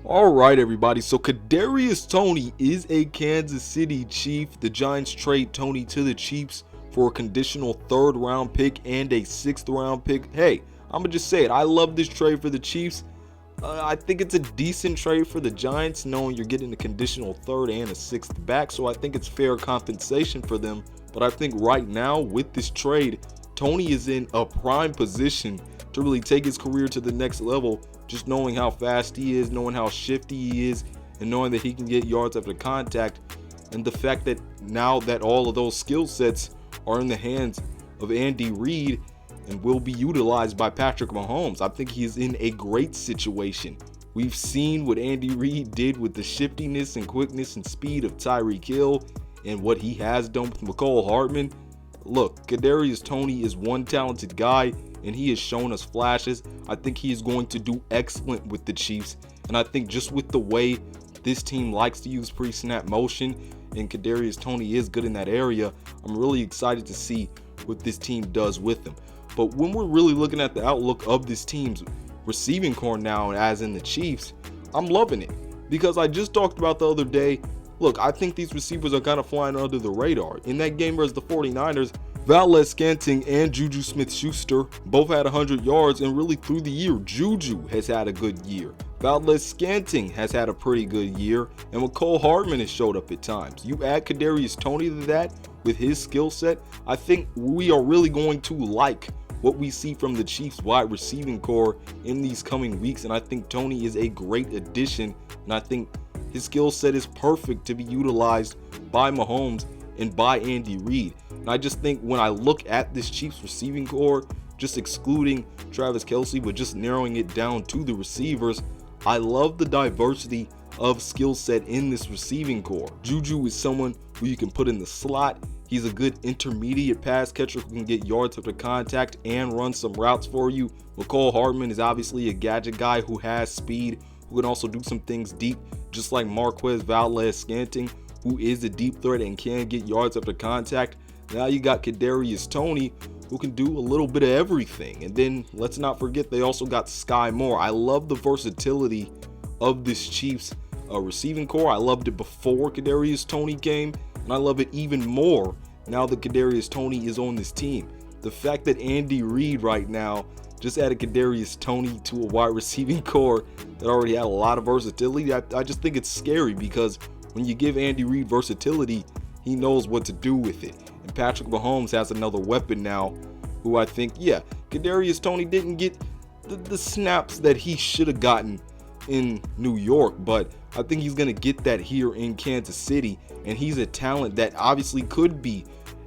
All right, everybody. So Kadarious Toney is a Kansas City Chief. The Giants trade Toney to the Chiefs for a conditional 3rd round pick and a 6th round pick. Hey, I'm gonna just say it. I love this trade for the Chiefs. I think it's a decent trade for the Giants, knowing you're getting a conditional 3rd and a 6th back. So I think it's fair compensation for them. But I think right now with this trade, Toney is in a prime position to really take his career to the next level. Just knowing how fast he is, knowing how shifty he is, and knowing that he can get yards after contact, and the fact that now that all of those skill sets are in the hands of Andy Reid and will be utilized by Patrick Mahomes, I think he's in a great situation. We've seen what Andy Reid did with the shiftiness and quickness and speed of Tyreek Hill and what he has done with McCole Hardman. Look, Kadarious Toney is one talented guy, and he has shown us flashes. I think he is going to do excellent with the Chiefs, and I think just with the way this team likes to use pre-snap motion, and Kadarious Toney is good in that area, I'm really excited to see what this team does with him. But when we're really looking at the outlook of this team's receiving core now, as in the Chiefs, I'm loving it, because I just talked about the other day, look, I think these receivers are kind of flying under the radar. In that game versus the 49ers, Valdes-Scantling and Juju Smith-Schuster both had 100 yards, and really through the year, Juju has had a good year. Valdes-Scantling has had a pretty good year, and McCole Hardman has showed up at times. You add Kadarious Toney to that with his skill set, I think we are really going to like what we see from the Chiefs wide receiving core in these coming weeks, and I think Toney is a great addition, and I think his skill set is perfect to be utilized by Mahomes and by Andy Reid. And I just think when I look at this Chiefs receiving core, just excluding Travis Kelce, but just narrowing it down to the receivers, I love the diversity of skill set in this receiving core. Juju is someone who you can put in the slot. He's a good intermediate pass catcher who can get yards after contact and run some routes for you. McCole Hardman is obviously a gadget guy who has speed, who can also do some things deep, just like Marquez Valdes-Scantling, who is a deep threat and can get yards after contact. Now you got Kadarious Toney, who can do a little bit of everything. And then let's not forget they also got Sky Moore. I love the versatility of this Chiefs receiving core. I loved it before Kadarious Toney came, and I love it even more now that Kadarious Toney is on this team. The fact that Andy Reid right now just added Kadarious Toney to a wide receiving core that already had a lot of versatility, I just think it's scary, because when you give Andy Reid versatility, he knows what to do with it. And Patrick Mahomes has another weapon now, who I think, yeah, Kadarious Toney didn't get the snaps that he should have gotten in New York, but I think he's going to get that here in Kansas City, and he's a talent that obviously could be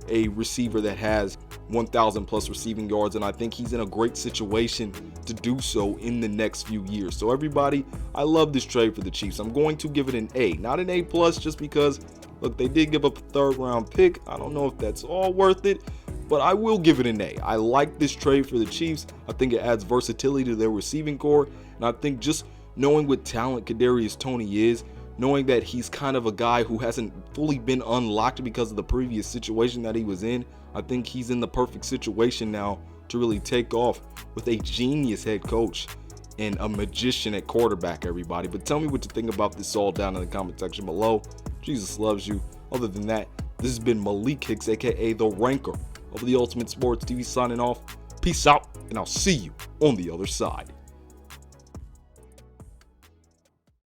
a receiver that has 1,000 plus receiving yards, and I think he's in a great situation to do so in the next few years. So everybody, I love this trade for the Chiefs. I'm going to give it an A, not an A plus, just because, look, they did give up a 3rd round pick. I don't know if that's all worth it, but I will give it an A. I like this trade for the Chiefs. I think it adds versatility to their receiving core, and I think just knowing what talent Kadarious Toney is, knowing that he's kind of a guy who hasn't fully been unlocked because of the previous situation that he was in, I think he's in the perfect situation now to really take off with a genius head coach and a magician at quarterback, everybody. But tell me what you think about this all down in the comment section below. Jesus loves you. Other than that, this has been Malik Hicks, aka The Ranker of the Ultimate Sports TV, signing off. Peace out, and I'll see you on the other side.